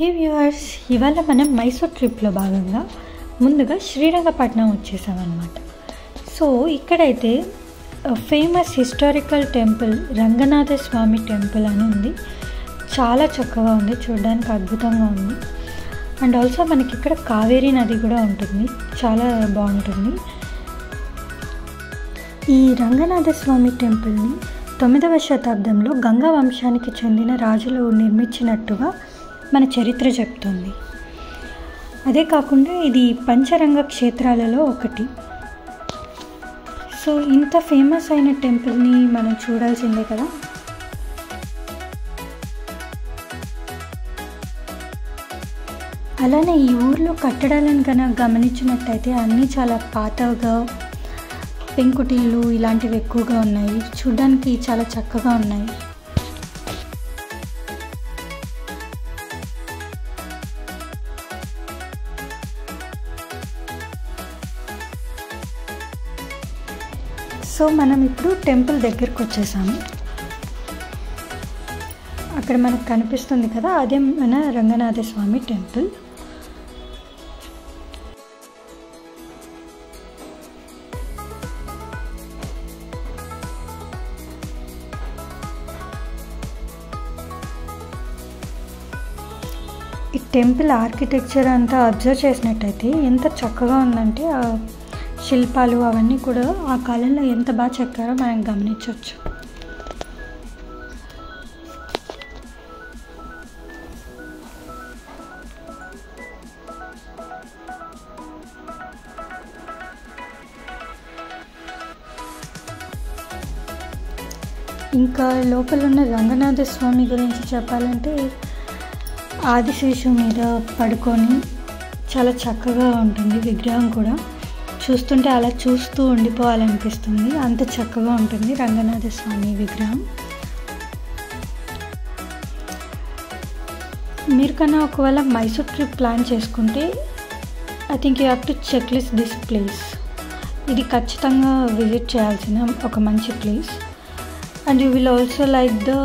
హే viewers, ఇవాళ మనం మైసూర్ ట్రిప్లో భాగంగా ముందుగా శ్రీరంగపట్నం వచ్చేసామన్నమాట. సో ఇక్కడైతే famous historical temple Ranganatha Swamy temple అని ఉంది. చాలా చక్కగా ఉంది, చూడడానికి అద్భుతంగా ఉంది. అండ్ ఆల్సో మనకి ఇక్కడ కావేరీ నది కూడా ఉంటుంది, చాలా బాగుంటుంది. ఈ రంగనాథ స్వామి టెంపుల్ని 9వ శతాబ్దంలో గంగా వంశానికి చెందిన రాజులు నిర్మించినట్టుగా మన చరిత్ర చెప్తుంది. అదే కాకుండా ఇది పంచరంగ క్షేత్రాలలో ఒకటి. సో ఇంత ఫేమస్ అయిన టెంపుల్ని మనం చూడాల్సిందే కదా. అలానే ఈ ఊర్లో కట్టడాలను కనుక గమనించినట్టయితే అన్నీ చాలా పాతగా, పెంకుటిల్లు ఇలాంటివి ఎక్కువగా ఉన్నాయి. చూడడానికి చాలా చక్కగా ఉన్నాయి. సో మనం ఇప్పుడు టెంపుల్ దగ్గరికి వచ్చేసాము. అక్కడ మనకు కనిపిస్తుంది కదా, అదే మన రంగనాథ స్వామి టెంపుల్. ఈ టెంపుల్ ఆర్కిటెక్చర్ అంతా అబ్జర్వ్ చేసినట్టయితే ఎంత చక్కగా ఉందంటే, ఆ శిల్పాలు అవన్నీ కూడా ఆ కాలంలో ఎంత బాగా చెక్కారో మనం గమనించవచ్చు. ఇంకా లోపల ఉన్న రంగనాథ స్వామి గురించి చెప్పాలంటే, ఆదిశేషు మీద పడుకొని చాలా చక్కగా ఉంటుంది విగ్రహం కూడా. చూస్తుంటే అలా చూస్తూ ఉండిపోవాలనిపిస్తుంది, అంత చక్కగా ఉంటుంది రంగనాథ స్వామి విగ్రహం. మీరు కన్నా ఒకవేళ మైసూర్ ట్రిప్ ప్లాన్ చేసుకుంటే I think you have to check list this place. ఇది ఖచ్చితంగా విజిట్ చేయాల్సిన ఒక మంచి place. And you will also like the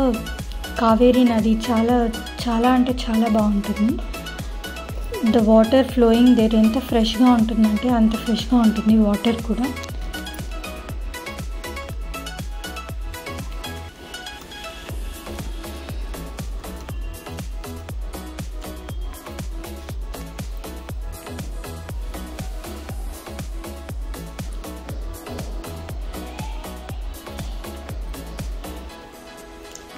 Kaveri నది. చాలా అంటే చాలా బాగుంటుంది. ద వాటర్ ఫ్లోయింగ్ దేర్ ఎంత ఫ్రెష్గా ఉంటుందంటే అంత ఫ్రెష్గా ఉంటుంది వాటర్ కూడా.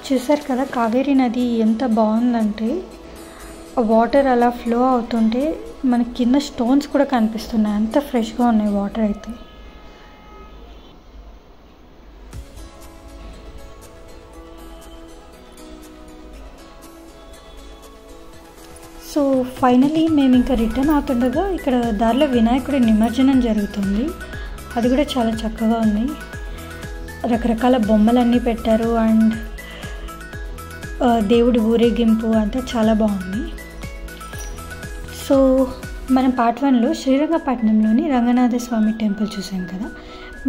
చూసారు కదా కావేరీ నది ఎంత బాగుందంటే, వాటర్ అలా ఫ్లో అవుతుంటే మనకి కింద స్టోన్స్ కూడా కనిపిస్తున్నాయి, అంత ఫ్రెష్గా ఉన్నాయి వాటర్ అయితే. సో ఫైనలీ మేము ఇంకా రిటర్న్ అవుతుండగా ఇక్కడ దారిలో వినాయకుడి నిమజ్జనం జరుగుతుంది. అది కూడా చాలా చక్కగా ఉంది. రకరకాల బొమ్మలన్నీ పెట్టారు అండ్ దేవుడి ఊరేగింపు అంతా చాలా బాగుంది. సో మనం పార్ట్ 1లో శ్రీరంగపట్నంలోని రంగనాథ స్వామి టెంపుల్ చూసాం కదా.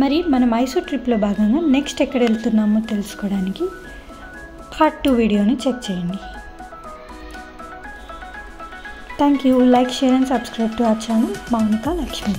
మరి మన మైసూర్ ట్రిప్లో భాగంగా నెక్స్ట్ ఎక్కడ వెళ్తున్నామో తెలుసుకోవడానికి పార్ట్ 2 వీడియోని చెక్ చేయండి. Thank you. Like, share and subscribe to our channel Mounika Lakshmi.